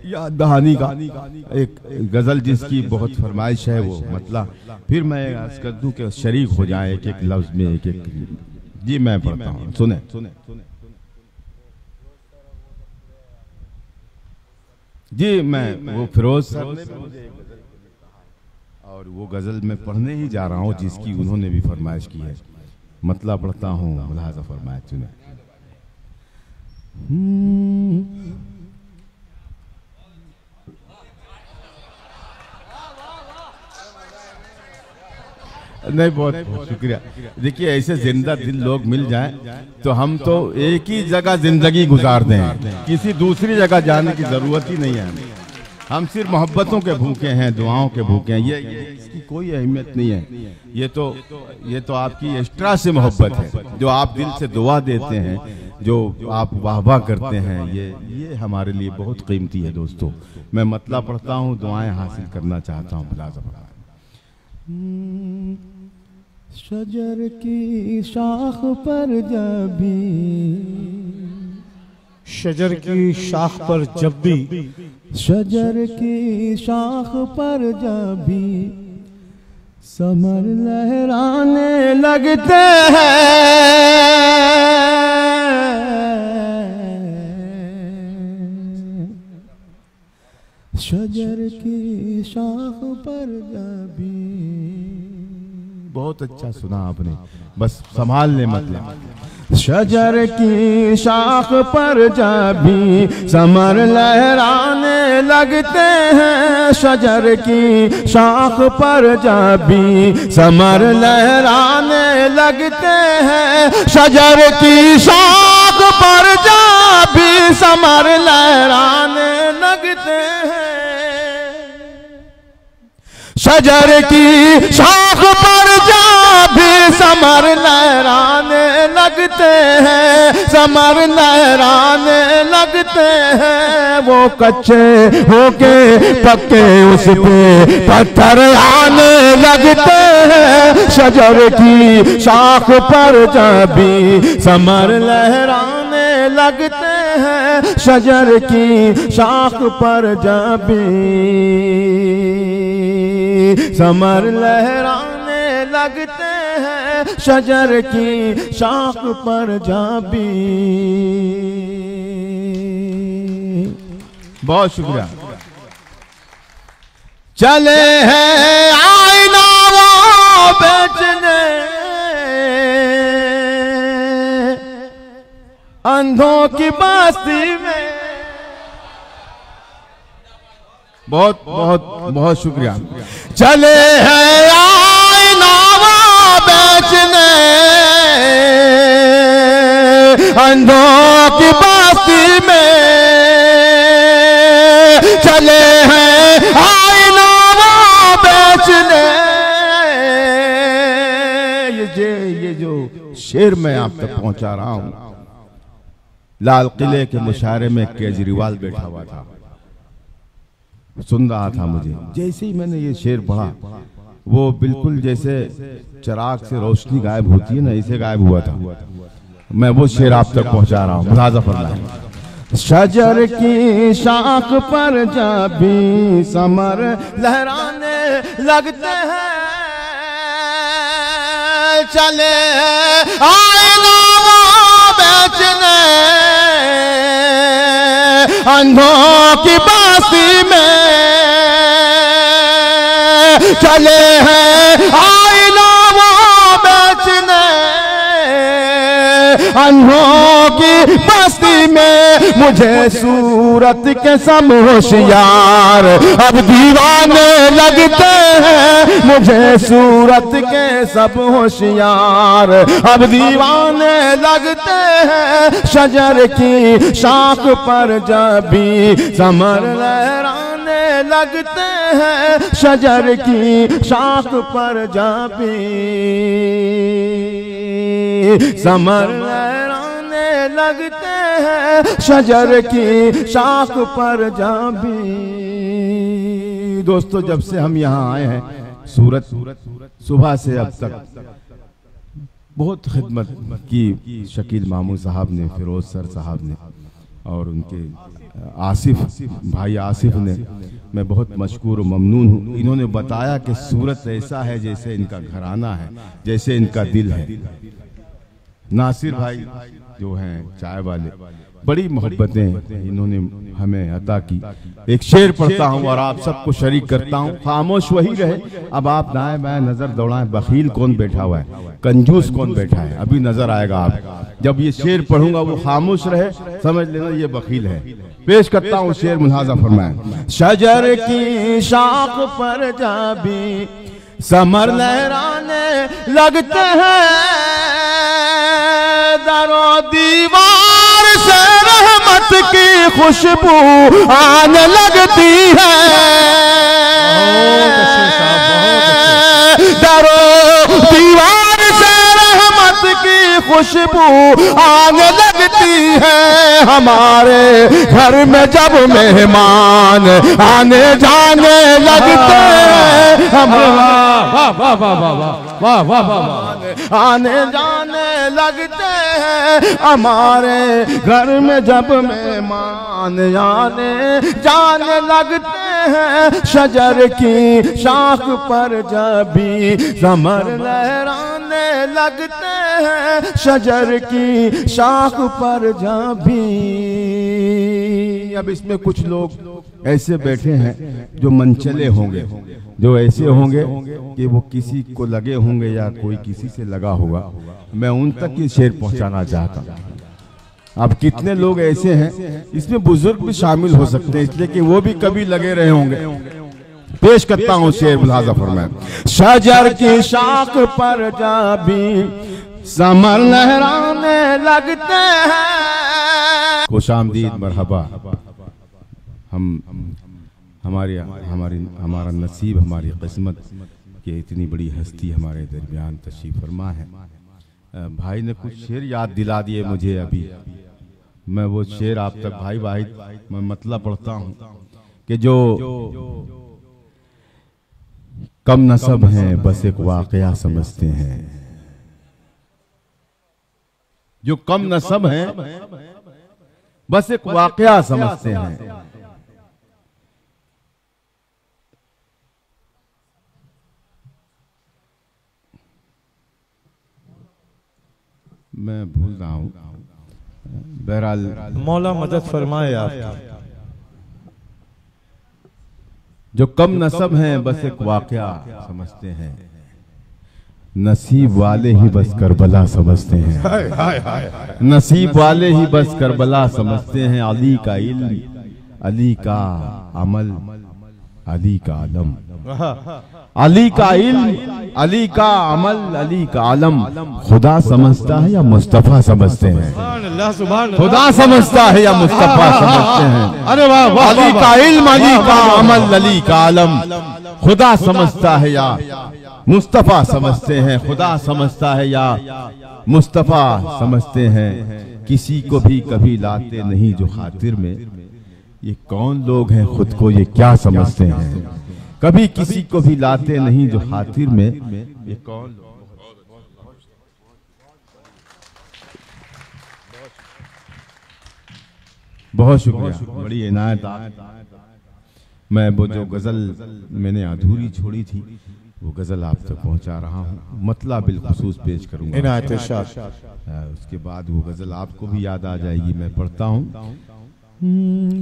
S1: याद दहानी का एक गजल जिसकी बहुत फरमाइश है, वो मतलब फिर मैं अर्ज कर दूं कि शरीक हो जाए एक एक लफ्ज में, एक एक। जी मैं पढ़ता हूँ, सुने। जी मैं वो फिरोज सर ने और वो गजल में पढ़ने ही जा रहा हूँ जिसकी उन्होंने भी फरमाइश की है। मतलब पढ़ता हूँ, मुलाजा फरमाइश सुने। नहीं, बहुत बहुत शुक्रिया। देखिए ऐसे जिंदा दिल लोग मिल जाएं तो हम तो एक ही जगह जिंदगी गुजार दें, किसी दूसरी जगह जाने की जरूरत ही नहीं है। हम सिर्फ मोहब्बतों के भूखे हैं, दुआओं के भूखे हैं। ये इसकी कोई अहमियत नहीं है। ये तो आपकी एक्स्ट्रा से मोहब्बत है, जो आप दिल से दुआ देते हैं, जो आप वाहवाह करते हैं, ये हमारे लिए बहुत कीमती है दोस्तों। मैं मतलब पढ़ता हूँ, दुआएं हासिल करना चाहता हूँ। शजर की शाख पर जब भी,
S2: शजर की शाख पर जब भी,
S1: शजर की शाख पर जब भी समर लहराने लगते हैं, शजर की शाख पर जब भी। बहुत अच्छा सुना आपने, बस संभाल ले मतलब। शजर की शाख पर जब भी समर लहराने लगते हैं, शजर की शाख पर जब भी समर लहराने लगते हैं, शजर की शाख पर जब भी समर लहराने लगते हैं, शजर की शाख पर जब भी समर लहराने लगते हैं, समर लहराने लगते हैं। वो कच्चे होके पक्के उस पे पत्थर आने लगते हैं, शजर की शाख पर जब भी समर लहराने लगते हैं, शजर की शाख पर जब भी समर लहराने लगते हैं, शजर की शाख पर जब भी। बहुत शुक्रिया। चले हैं आईना वो बेचने अंधों की बस्ती में। बहुत बहुत बहुत शुक्रिया। चले हैं आईना वो बेचने अंधों की बस्ती में, चले हैं आईना वो बेचने। ये जो शेर मैं आप तक पहुंचा रहा हूं, लाल किले के मुशायरे में केजरीवाल बैठा हुआ था, सुन रहा था मुझे। जैसे ही मैंने ये शेर पढ़ा, वो बिल्कुल जैसे चिराग से रोशनी गायब होती है ना, ऐसे गायब हुआ था। मैं वो शेर आप तक पहुंचा रहा हूँ, मुलाजा फरमाएं। शजर की शाख पर जब भी समर लहराने लगते हैं, चले आईना बेचने अंधों की बस्ती में, चले हैं आईना बेचने अंधों की बस्ती में। मुझे सूरत के सब होशियार अब दीवाने लगते हैं, मुझे सूरत के सब होशियार अब दीवाने लगते हैं। शजर की शाख पर जब भी समर लहराने लगते हैं, शजर की शाख पर जब भी समर लहराने लगते हैं, शजर की शाख पर जब भी। दोस्तों, जब से हम यहाँ आए हैं सूरत, सुबह से अब तक बहुत खिदमत की शकील मामू साहब ने, फिरोज सर साहब ने और उनके आसिफ भाई आसिफ ने। मैं बहुत मशकूर और ममनून हूँ। इन्होंने बताया कि सूरत ऐसा है जैसे इनका घराना है, जैसे इनका दिल है। नासिर भाई जो हैं चाय वाले, बड़ी मोहब्बतें इन्होंने हमें अता की। एक शेर पढ़ता हूँ और आप सबको शरीक करता हूँ। खामोश वही रहे, अब आप दाएं बाएं नजर दौड़ाएं, बखील कौन बैठा हुआ है, कंजूस कौन बैठा है, अभी नजर आएगा आप। जब ये शेर पढ़ूंगा वो खामोश रहे, समझ लेना ये बखील है। पेश करता हूँ शेर, मुलाजा फरमाएं। शजर की शाख पर जब भी समर लहराने लगते हैं, दरो दीवार से रहमत की खुशबू आने लगती है। दरो दीवार से रहमत की खुशबू आने लगती है। हमारे घर में जब मेहमान आने जाने लगते हैं, आने जाने लगते हैं। हमारे घर में जब मेहमान आने जाने लगते हैं, शजर की शाख पर जब भी समर लहराने लगते हैं, शजर की शाख पर जब भी। अब इसमें कुछ लोग ऐसे बैठे हैं जो मनचले होंगे, जो ऐसे होंगे कि वो किसी को लगे होंगे या कोई किसी से लगा होगा। मैं उन तक ये शेर पहुंचाना चाहता हूं। अब कितने लोग ऐसे हैं, इसमें बुजुर्ग भी शामिल हो सकते हैं, इसलिए कि वो भी कभी लगे रहे होंगे। पेश करता हूं शेर, मुलाजा फरमाएं। शजर की शाख पर जब भी समर लहराने लगते हैं। खुशामदीद, मरहबा। हमारा नसीब, हमारी किस्मत कि इतनी बड़ी हस्ती हमारे दरमियान तशरीफ फरमा है। भाई ने कुछ शेर याद दिला दिए मुझे अभी, मैं वो शेर आप तक भाई वाहिद मैं मतलब पढ़ता हूँ कि जो कम नसब हैं बस एक वाकया समझते हैं, जो कम नसब हैं बस एक वाकया समझते हैं। मैं भूल रहा हूँ, बहरहाल
S2: मौला मदद फरमाए आप।
S1: जो कम नसब हैं बस एक वाकया समझते हैं, नसीब वाले ही बस करबला समझते हैं। नसीब वाले ही बस करबला समझते हैं। अली का इल्म, अली का अमल, अली का आलम। अली का इल्म, अली का अमल, अली का आलम। खुदा समझता है या मुस्तफा समझते हैं? खुदा समझता है या मुस्तफा समझते हैं? अरे वाह। अली का इल्म, अली का अमल, अली का आलम। खुदा समझता है या मुस्तफा समझते हैं? खुदा समझता है या मुस्तफा समझते हैं? किसी को भी कभी लाते नहीं जो खातिर में, ये कौन लोग हैं, खुद को ये क्या समझते हैं, कभी किसी को भी लाते नहीं जो खातिर में, ये कौन लोग। बहुत शुक्रिया, बड़ी इनायत आप। मैं वो जो गजल मैंने अधूरी छोड़ी थी वो गजल आप तक पहुंचा रहा हूँ, मतलब बिलखुसूस पेश करूंगा
S2: इनायत।
S1: उसके बाद वो गजल आपको भी याद आ जाएगी। मैं पढ़ता हूँ।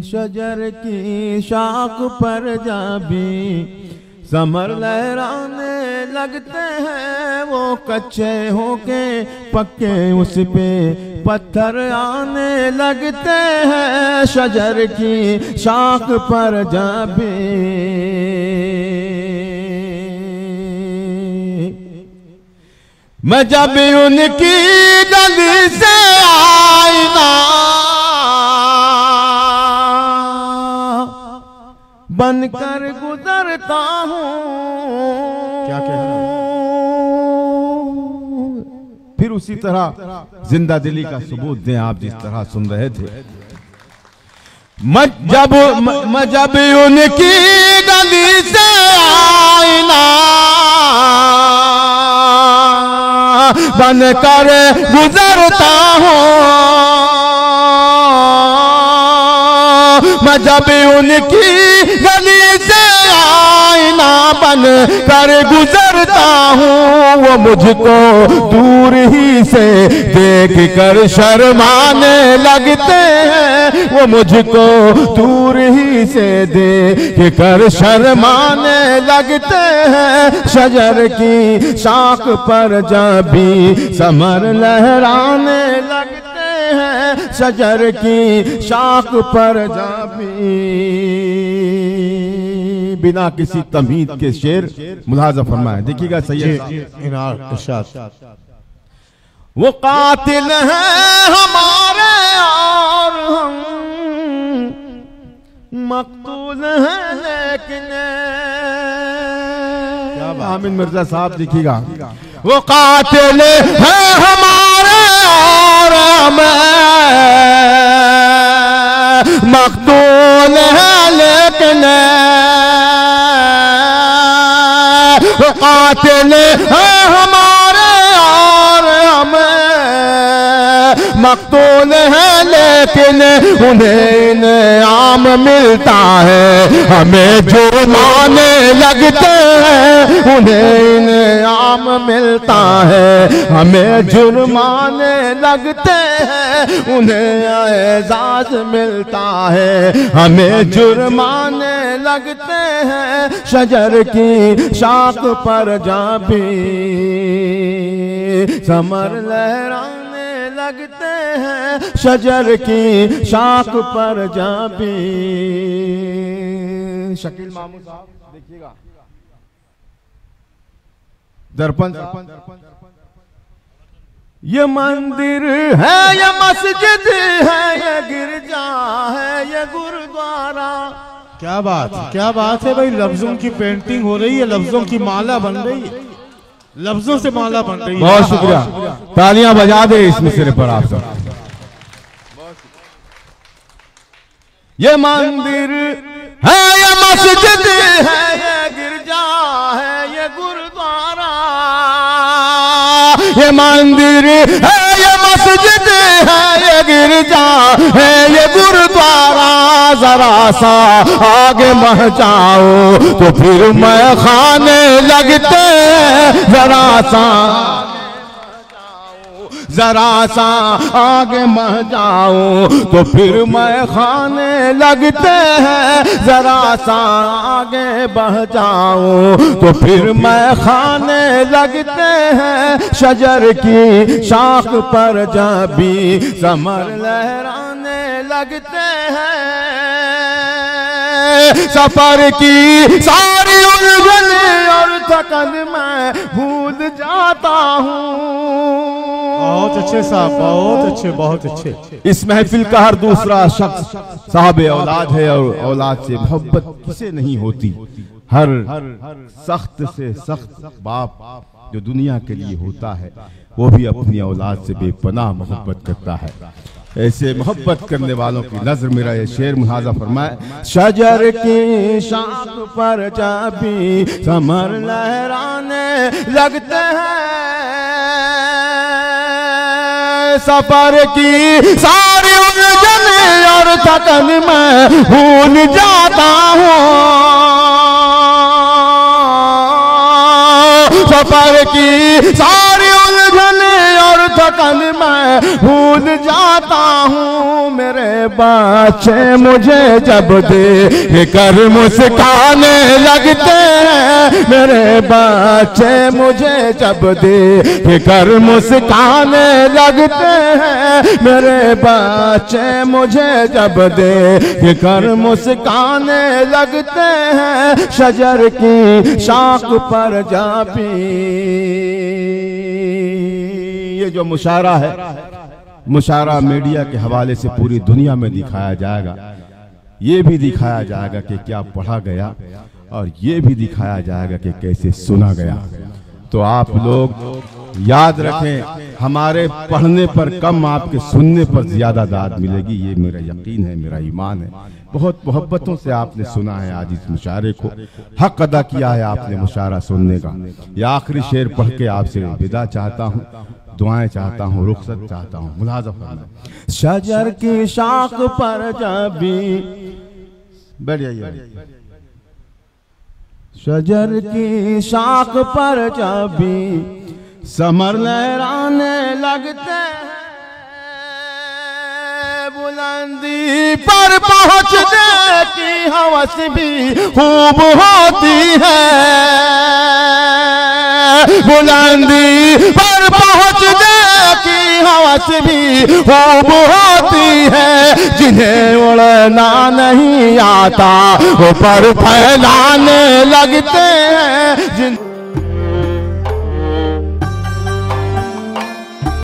S1: शजर की शाख पर जाबी समर लहराने लगते हैं, वो कच्चे होके पक्के उस पे पत्थर आने लगते हैं। शजर की शाख पर जाबी मैं जब उनकी गली से आईना बनकर गुजरता हूँ।
S2: क्या कह रहा है?
S1: फिर उसी तरह जिंदा दिली का सबूत दें आप जिस तरह सुन रहे थे। मैं जब उनकी गली से आईना बनकर गुजरता हूँ, मैं जब उनकी गली से आईना बन कर गुजरता हूँ, वो मुझको दूर ही से देख कर शर्माने लगते हैं। वो मुझको दूर ही से देख कर शर्माने लगते हैं। शजर की शाख पर जाबी समर लहराने लगते हैं। शजर की शाख पर जाबी बिना किसी तमहीद के शेर मुलाजा फरमाए। देखिएगा सैयद, वो कातिल हैं हमारे और हम मकतूल हैं लेकिन। आमिन मिर्जा साहब देखिएगा, वो कातिल हैं हमारे और हम मकतूल हैं लेकिन। वो कातिल हैं हमारे और हम मकतूल है लेकिन उन्हें इनाम मिलता है, हमें जुर्माने लगते हैं। उन्हें इनाम मिलता है, हमें जुर्माने लगते हैं। उन्हें एजाज मिलता है, हमें जुर्माने लगते हैं। शजर की शाख पर जाबी समर लहराने लगते हैं। शजर की शाख पर जाबी। शकील मामू साहब देखिएगा, दर्पण। ये मंदिर है, ये मस्जिद है, ये गिरजा है, ये गुरुद्वारा।
S2: क्या बात है भाई, लफ्जों की पेंटिंग हो रही है, लफ्जों की माला बन रही है, लफ्जों से माला बन रही है।
S1: बहुत शुक्रिया, तालियां बजा दे इस मिसरे पर आप सब। ये मंदिर है, ये मस्जिद है, ये गिरजा है, ये गुरुद्वारा। ये मंदिर है, ये मस्जिद है, ये गिरजा है, ये गुरुद्वारा। जरा सा आगे बढ़ जाओ तो फिर मैं खाने लगते। जरा सा आगे बढ़ जाओ तो फिर मैं खाने लगते हैं। जरा सा आगे बढ़ जाओ तो फिर मैं खाने लगते हैं। शजर की शाख पर जाबी समर लहराने लगते हैं। सफर की सारी उलझन और थकन मैं भूल जाता हूँ।
S2: बहुत अच्छे साहब, बहुत अच्छे।
S1: इस महफिल का हर दूसरा शख्स साहब औलाद है और औलाद से मोहब्बत किसे नहीं होती। हर सख्त से सख्त बाप जो दुनिया के लिए होता है वो भी अपनी औलाद से बेपनाह मोहब्बत करता है। ऐसे मोहब्बत करने वालों की नजर मेरा ये शेर मुहाजा फरमाए। शजर की शाख पर चाबी समर लहराने लगते हैं, सफर की सारी उलझन और थकन मैं भूल जाता हूँ, सफर की सारी उलझन और थकन मैं भूल जाता हूँ। मेरे बच्चे मुझे जब देख कर मुस्काने लगते हैं, मेरे बच्चे मुझे जब देख कर मुस्काने लगते हैं, मेरे बच्चे मुझे जब देख कर मुस्काने लगते हैं। शजर की शाख पर जा पी, ये जो मुशायरा है, मुशायरा मीडिया के हवाले से पूरी दुनिया में दिखाया जाएगा। ये भी दिखाया जाएगा कि क्या पढ़ा गया और ये भी दिखाया जाएगा कि कैसे सुना गया। तो आप लोग याद रखें, हमारे पढ़ने पर कम, आपके सुनने पर ज्यादा दाद मिलेगी। ये मेरा यकीन है, मेरा ईमान है। बहुत मोहब्बतों से आपने सुना है आज इस मुशायरे को, हक अदा किया है आपने मुशायरा सुनने का। ये आखिरी शेर पढ़ के आपसे विदा चाहता हूँ, दुआएं चाहता हूँ, रुखसत चाहता हूँ। मुलाज़ा फरमाएं। शजर की शाख पर जबी, बैठ जाइए। शजर की शाख पर जबी समर लहराने लगते हैं, बुलंदी पर पहुंचने की हवस भी खूब होती है, बुलंदी पर पहुंचने की हवस भी खूब होती है। जिन्हें उड़ना नहीं आता वो पर फैलाने लगते हैं,